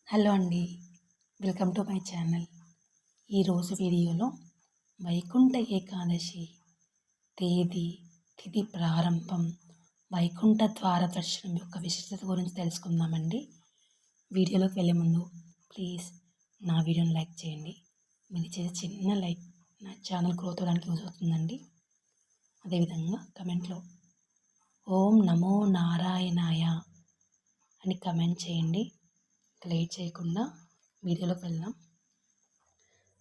Hello అండి. Welcome to my channel. ఈరోజు వీడియోలో వైకుంఠ ఏకాదశి తేదీ, తిథి ప్రారంభం, వైకుంఠ ద్వార దర్శనం యొక్క విశిష్టత గురించి తెలుసుకుందామండి. వీడియోలోకి వెళ్ళే ముందు ప్లీజ్ నా వీడియోని లైక్ చేయండి. మీరు చేసే చిన్న లైక్ నా ఛానల్ గ్రోత్ అవ్వడానికి యూజ్ అవుతుందండి. అదేవిధంగా కమెంట్లో ఓం నమో నారాయణాయ అని కమెంట్ చేయండి. లేట్ చేయకుండా వీడియోలోకి వెళ్దాం.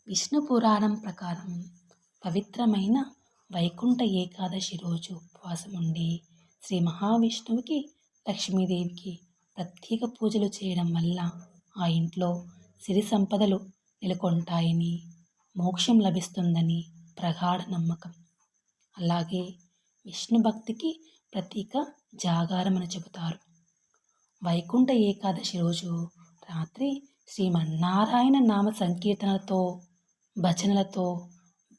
విష్ణు పురాణం ప్రకారం పవిత్రమైన వైకుంఠ ఏకాదశి రోజు ఉపవాసం ఉండి శ్రీ మహావిష్ణువుకి, లక్ష్మీదేవికి ప్రత్యేక పూజలు చేయడం వల్ల ఆ ఇంట్లో సిరి సంపదలు నెలకొంటాయని, మోక్షం లభిస్తుందని ప్రగాఢ నమ్మకం. అలాగే విష్ణు భక్తికి ప్రతీక జాగారం అని చెబుతారు. వైకుంఠ ఏకాదశి రోజు రాత్రి శ్రీమన్నారాయణ నామ సంకీర్తనలతో, భజనలతో,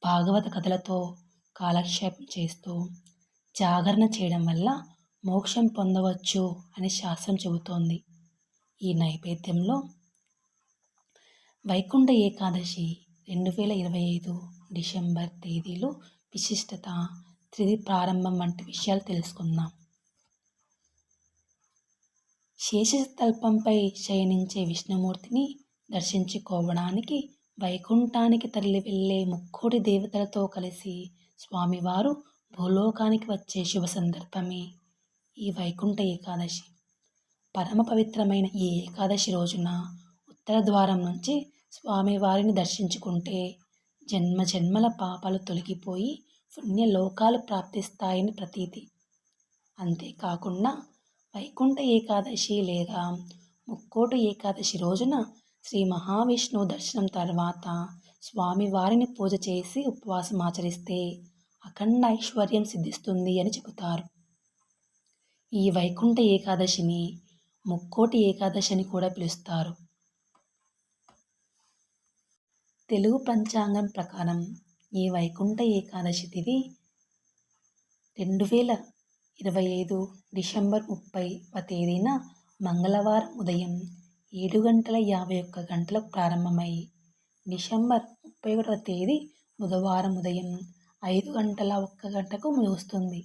భాగవత కథలతో కాలక్షేపం చేస్తూ జాగరణ చేయడం వల్ల మోక్షం పొందవచ్చు అని శాస్త్రం చెబుతోంది. ఈ నేపథ్యంలో వైకుంఠ ఏకాదశి 2025 డిసెంబర్ తేదీలో విశిష్టత, తిథి ప్రారంభం వంటి విషయాలు తెలుసుకుందాం. శేషతల్పంపై శయనించే విష్ణుమూర్తిని దర్శించుకోవడానికి వైకుంఠానికి తరలి వెళ్లే ముక్కోటి దేవతలతో కలిసి స్వామివారు భూలోకానికి వచ్చే శుభ సందర్భమే ఈ వైకుంఠ ఏకాదశి. పరమ పవిత్రమైన ఈ ఏకాదశి రోజున ఉత్తర ద్వారం నుంచి స్వామివారిని దర్శించుకుంటే జన్మ జన్మల పాపాలు తొలగిపోయి పుణ్యలోకాలు ప్రాప్తిస్తాయని ప్రతీతి. అంతేకాకుండా వైకుంఠ ఏకాదశి లేదా ముక్కోటి ఏకాదశి రోజున శ్రీ మహావిష్ణువు దర్శనం తర్వాత స్వామివారిని పూజ చేసి ఉపవాసం ఆచరిస్తే అఖండ ఐశ్వర్యం సిద్ధిస్తుంది అని చెబుతారు. ఈ వైకుంఠ ఏకాదశిని ముక్కోటి ఏకాదశి అని కూడా పిలుస్తారు. తెలుగు పంచాంగం ప్రకారం ఈ వైకుంఠ ఏకాదశి తిథి 2025 డిసెంబర్ 30వ తేదీన మంగళవారం ఉదయం 7:51 ప్రారంభమై డిసెంబర్ 31వ తేదీ బుధవారం ఉదయం 5:01 ముగుస్తుంది.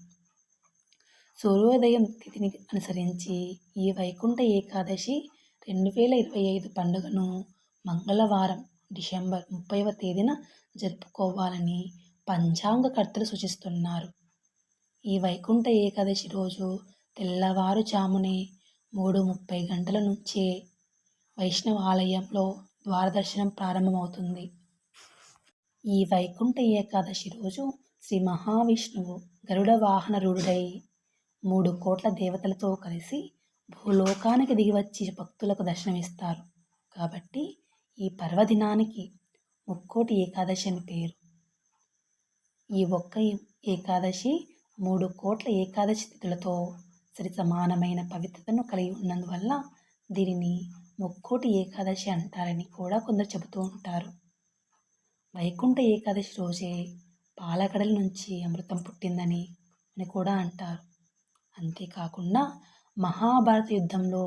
సూర్యోదయం తిథిని అనుసరించి ఈ వైకుంఠ ఏకాదశి 2025 పండుగను మంగళవారం డిసెంబర్ 30వ తేదీన జరుపుకోవాలని పంచాంగకర్తలు సూచిస్తున్నారు. ఈ వైకుంఠ ఏకాదశి రోజు తెల్లవారుజామునే 3:30 నుంచే వైష్ణవ ఆలయంలో ద్వారదర్శనం ప్రారంభమవుతుంది. ఈ వైకుంఠ ఏకాదశి రోజు శ్రీ మహావిష్ణువు గరుడ వాహన రూఢుడై 3 కోట్ల దేవతలతో కలిసి భూలోకానికి దిగివచ్చి భక్తులకు దర్శనమిస్తారు. కాబట్టి ఈ పర్వదినానికి ముక్కోటి ఏకాదశి అని పేరు. ఈ ఒక్క ఏకాదశి 3 కోట్ల ఏకాదశి తిథులతో సరి సమానమైన పవిత్రతను కలిగి ఉన్నందువల్ల దీనిని ముక్కోటి ఏకాదశి అంటారని కూడా కొందరు చెబుతూ ఉంటారు. వైకుంఠ ఏకాదశి రోజే పాలకడల నుంచి అమృతం పుట్టిందని అని కూడా అంటారు. అంతేకాకుండా మహాభారత యుద్ధంలో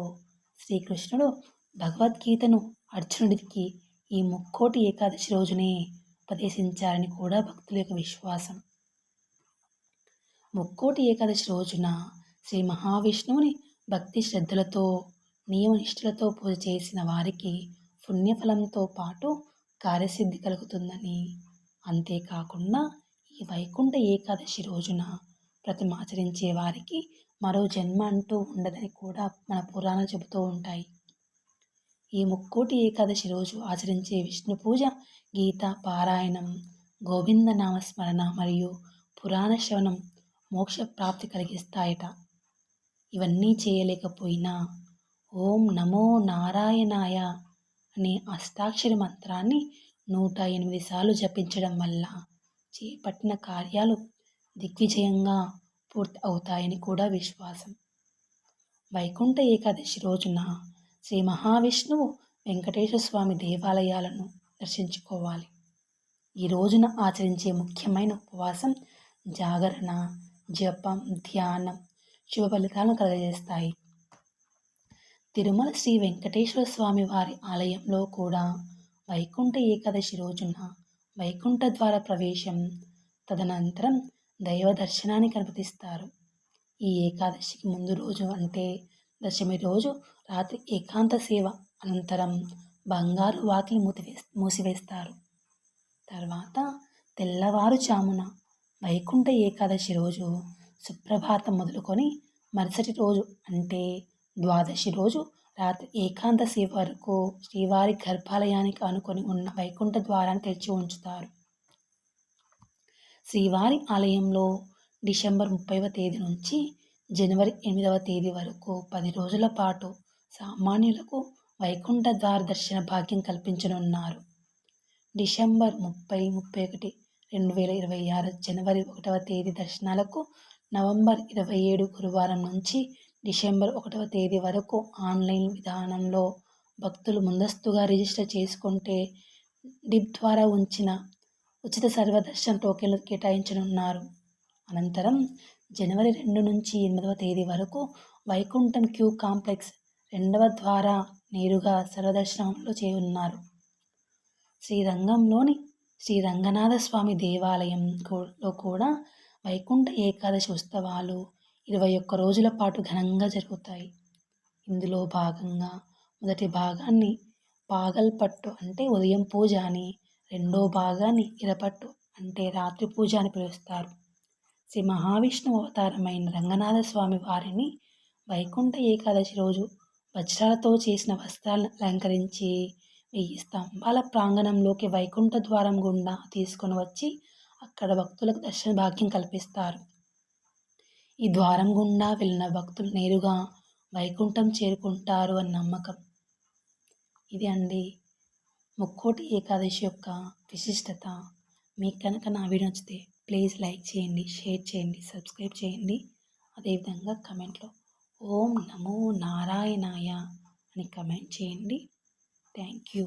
శ్రీకృష్ణుడు భగవద్గీతను అర్జునుడికి ఈ ముక్కోటి ఏకాదశి రోజునే ఉపదేశించారని కూడా భక్తుల యొక్క విశ్వాసం. ముక్కోటి ఏకాదశి రోజున శ్రీ మహావిష్ణువుని భక్తి శ్రద్ధలతో, నియమనిష్ఠలతో పూజ చేసిన వారికి పుణ్యఫలంతో పాటు కార్యసిద్ధి కలుగుతుందని, అంతేకాకుండా ఈ వైకుంఠ ఏకాదశి రోజున వ్రతం ఆచరించే వారికి మరో జన్మ అంటూ ఉండదని కూడా మన పురాణాలు చెబుతూ ఉంటాయి. ఈ ముక్కోటి ఏకాదశి రోజు ఆచరించే విష్ణు పూజ, గీత పారాయణం, గోవింద నామస్మరణ మరియు పురాణ శ్రవణం మోక్ష ప్రాప్తి కలిగిస్తాయట. ఇవన్నీ చేయలేకపోయినా ఓం నమో నారాయణాయ అనే అష్టాక్షరి మంత్రాన్ని 108 సార్లు జపించడం వల్ల చేపట్టిన కార్యాలు దిగ్విజయంగా పూర్తి అవుతాయని కూడా విశ్వాసం. వైకుంఠ ఏకాదశి రోజున శ్రీ మహావిష్ణువు, వెంకటేశ్వర స్వామి దేవాలయాలను దర్శించుకోవాలి. ఈ రోజున ఆచరించే ముఖ్యమైన ఉపవాసం, జాగరణ, జపం, ధ్యానం శుభ ఫలితాలను కలుగజేస్తాయి. తిరుమల శ్రీ వెంకటేశ్వర స్వామి వారి ఆలయంలో కూడా వైకుంఠ ఏకాదశి రోజున వైకుంఠ ద్వార ప్రవేశం, తదనంతరం దైవ దర్శనానికి అనుమతిస్తారు. ఈ ఏకాదశికి ముందు రోజు అంటే దశమి రోజు రాత్రి ఏకాంత సేవ అనంతరం బంగారు వాకిలి మూసివేస్తారు. తర్వాత తెల్లవారుజామున వైకుంఠ ఏకాదశి రోజు సుప్రభాతం మొదలుకొని మరుసటి రోజు అంటే ద్వాదశి రోజు రాత్రి ఏకాంత సేవ వరకు శ్రీవారి గర్భాలయానికి ఆనుకొని ఉన్న వైకుంఠ ద్వారాన్ని తెరిచి ఉంచుతారు. శ్రీవారి ఆలయంలో డిసెంబర్ 30వ తేదీ నుంచి జనవరి 8వ తేదీ వరకు 10 రోజుల పాటు సామాన్యులకు వైకుంఠ ద్వార దర్శన భాగ్యం కల్పించనున్నారు. డిసెంబర్ 30, 31, 2026 జనవరి 1వ తేదీ దర్శనాలకు నవంబర్ 27 గురువారం నుంచి డిసెంబర్ 1వ తేదీ వరకు ఆన్లైన్ విధానంలో భక్తులు ముందస్తుగా రిజిస్టర్ చేసుకుంటే డిప్ ద్వారా ఉచిత సర్వదర్శన టోకెన్లు కేటాయించనున్నారు. అనంతరం జనవరి 2 నుంచి 8వ తేదీ వరకు వైకుంఠం క్యూ కాంప్లెక్స్ 2వ ద్వారా నేరుగా సర్వదర్శనంలో చేయనున్నారు. శ్రీరంగంలోని శ్రీ రంగనాథ స్వామి దేవాలయంలో కూడా వైకుంఠ ఏకాదశి ఉత్సవాలు 21 రోజుల పాటు ఘనంగా జరుగుతాయి. ఇందులో భాగంగా మొదటి భాగాన్ని పాగల్పట్టు అంటే ఉదయం పూజ అని, రెండో భాగాన్ని ఇరపట్టు అంటే రాత్రి పూజ అని పిలుస్తారు. శ్రీ మహావిష్ణువు అవతారమైన రంగనాథ స్వామి వారిని వైకుంఠ ఏకాదశి రోజు వజ్రాలతో చేసిన వస్త్రాలను అలంకరించి 1000 స్తంభాల ప్రాంగణంలోకి వైకుంఠ ద్వారం గుండా తీసుకొని వచ్చి అక్కడ భక్తులకు దర్శన భాగ్యం కల్పిస్తారు. ఈ ద్వారం గుండా వెళ్ళిన భక్తులు నేరుగా వైకుంఠం చేరుకుంటారు అని నమ్మకం. ఇది అండి ముక్కోటి ఏకాదశి యొక్క విశిష్టత. మీకు కనుక నా వీడియో నచ్చితే ప్లీజ్ లైక్ చేయండి, షేర్ చేయండి, సబ్స్క్రైబ్ చేయండి. అదేవిధంగా కమెంట్లో ఓం నమో నారాయణాయ అని కమెంట్ చేయండి. Thank you.